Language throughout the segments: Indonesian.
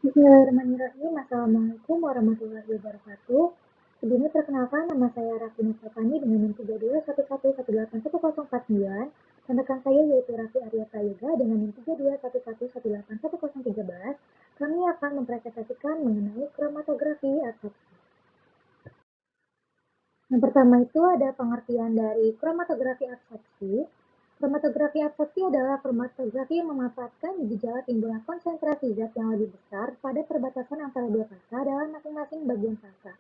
Bismillahirrahmanirrahim. Assalamualaikum warahmatullahi wabarakatuh. Sebelumnya perkenalkan, nama saya Raffi Nurfani dengan NIM 3211181049 dan rekan saya yaitu Raffi Arya Prayoga dengan NIM 3211181013. Kami akan mempresentasikan mengenai kromatografi absorpsi. Yang pertama itu ada pengertian dari kromatografi absorpsi. Kromatografi absorpsi adalah kromatografi yang memanfaatkan gejala timbulan konsentrasi zat yang lebih besar pada perbatasan antara dua fasa dalam masing-masing bagian fasa,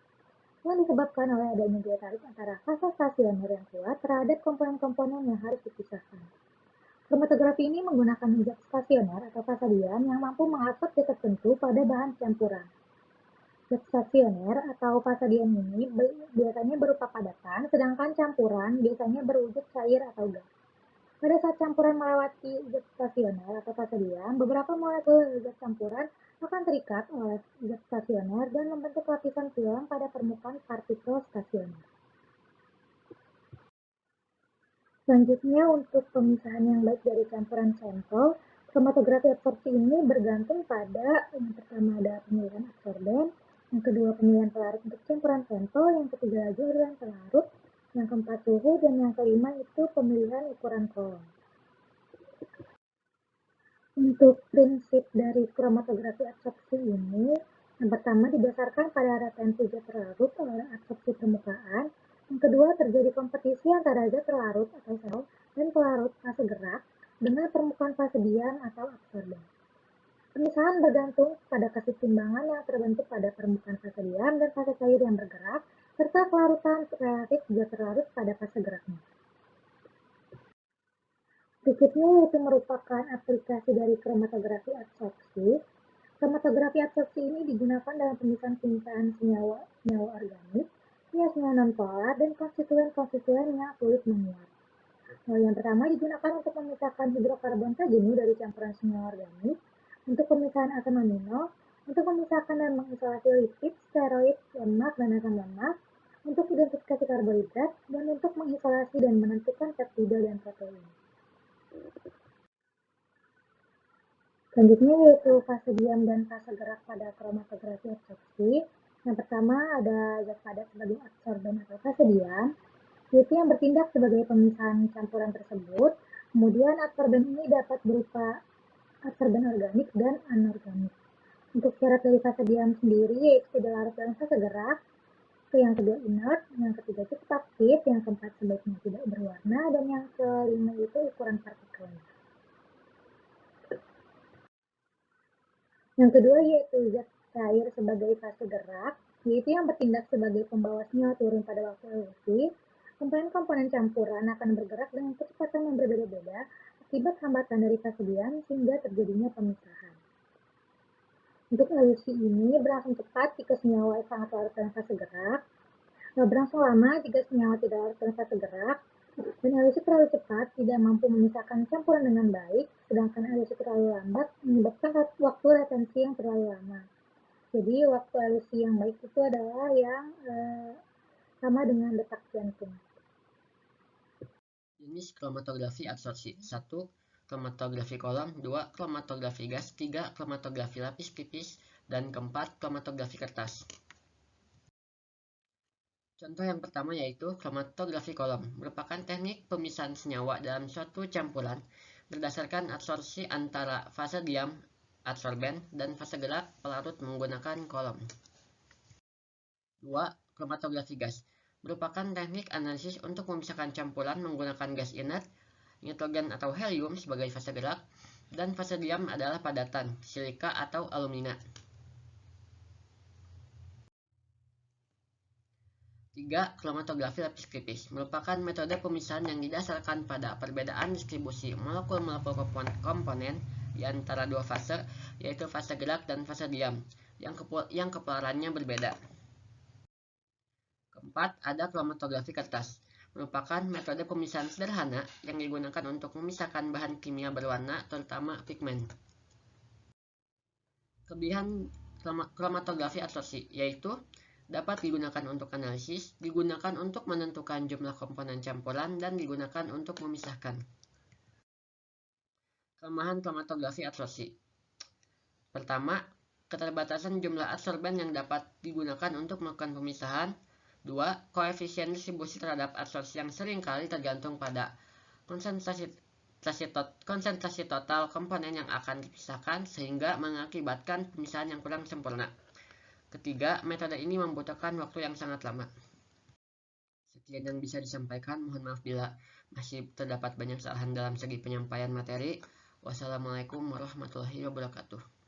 yang disebabkan oleh adanya daya tarik antara fasa stasioner yang kuat terhadap komponen-komponen yang harus dipisahkan. Kromatografi ini menggunakan zat stasioner atau fasa diam yang mampu mengabsorb zat tertentu pada bahan campuran. Zat stasioner atau fasa diam ini biasanya berupa padatan, sedangkan campuran biasanya berwujud cair atau gas. Pada saat campuran melewati zat stasioner atau fasa diam, beberapa molekul zat campuran akan terikat oleh zat stasioner dan membentuk lapisan film pada permukaan partikel stasioner. Selanjutnya, untuk pemisahan yang baik dari campuran sampel, kromatografi absorpsi ini bergantung pada yang pertama ada pemilihan absorben, yang kedua pemilihan pelarut untuk campuran sampel, yang ketiga lagi adalah pelarut, yang keempat suhu, dan yang kelima itu pemilihan ukuran kolom. Untuk prinsip dari kromatografi absorpsi ini, yang pertama didasarkan pada retensi zat terlarut oleh absorpsi permukaan, yang kedua terjadi kompetisi antara zat terlarut atau sel dan pelarut fase gerak dengan permukaan fase diam atau absorben. Pemisahan bergantung pada keseimbangan yang terbentuk pada permukaan fase diam dan fase cair yang bergerak, serta kelarutan relatif zat terlarut pada fase geraknya. Berikutnya yaitu merupakan aplikasi dari kromatografi absorpsi. Kromatografi absorpsi ini digunakan dalam pemisahan senyawa organik, senyawa nonpolar, dan konstituen-konstituen yang sulit menguap. Yang pertama digunakan untuk memisahkan hidrokarbon jenuh dari campuran senyawa organik, untuk pemisahan asam amino, untuk memisahkan dan mengisolasi lipid, steroid, lemak, dan asam lemak, untuk identifikasi karbohidrat, dan untuk mengisolasi dan menentukan peptida dan protein. Selanjutnya yaitu fase diam dan fase gerak pada kromatografi absorpsi. Yang pertama ada zat padat sebagai absorben atau fase diam, yaitu yang bertindak sebagai pemisahan campuran tersebut. Kemudian absorben ini dapat berupa absorben organik dan anorganik. Untuk syarat dari fase diam sendiri yaitu tidak larut dalam fase gerak, yang kedua inert, yang ketiga cukup aktif, yang keempat sebaiknya tidak berwarna, dan yang kelima itu ukuran partikelnya. Yang kedua yaitu zat cair sebagai fase gerak, yaitu yang bertindak sebagai pembawa senyawa turun pada waktu elusi. Komponen-komponen campuran akan bergerak dengan kecepatan yang berbeda-beda akibat hambatan dari fase diam sehingga terjadinya pemisahan. Untuk elusi ini berlangsung cepat jika senyawa sangat larut dalam fase gerak, berlangsung lama jika senyawa tidak larut dalam fase gerak, dan elusi terlalu cepat tidak mampu memisahkan campuran dengan baik, sedangkan elusi terlalu lambat menyebabkan waktu retensi yang terlalu lama. Jadi waktu elusi yang baik itu adalah yang sama dengan detak jantung. Jenis kromatografi absorpsi 1. Kromatografi kolom 2. Kromatografi gas 3. Kromatografi lapis tipis dan keempat kromatografi kertas. Contoh yang pertama yaitu kromatografi kolom, merupakan teknik pemisahan senyawa dalam suatu campuran berdasarkan absorpsi antara fase diam absorben dan fase gerak pelarut menggunakan kolom. 2. Kromatografi gas, merupakan teknik analisis untuk memisahkan campuran menggunakan gas inert, nitrogen atau helium sebagai fase gerak, dan fase diam adalah padatan, silika atau alumina. 3. Kromatografi lapis tipis, merupakan metode pemisahan yang didasarkan pada perbedaan distribusi molekul-molekul komponen di antara dua fase, yaitu fase gerak dan fase diam, yang kepolarannya berbeda. Keempat, ada kromatografi kertas, merupakan metode pemisahan sederhana yang digunakan untuk memisahkan bahan kimia berwarna, terutama pigmen. Kelebihan kromatografi absorpsi yaitu dapat digunakan untuk analisis, digunakan untuk menentukan jumlah komponen campuran, dan digunakan untuk memisahkan. Kelemahan kromatografi absorpsi. Pertama, keterbatasan jumlah adsorben yang dapat digunakan untuk melakukan pemisahan. 2. Koefisien distribusi terhadap adsorpsi yang seringkali tergantung pada konsentrasi total komponen yang akan dipisahkan sehingga mengakibatkan pemisahan yang kurang sempurna. Ketiga, metode ini membutuhkan waktu yang sangat lama. Sekian yang bisa disampaikan, mohon maaf bila masih terdapat banyak kesalahan dalam segi penyampaian materi. Wassalamualaikum warahmatullahi wabarakatuh.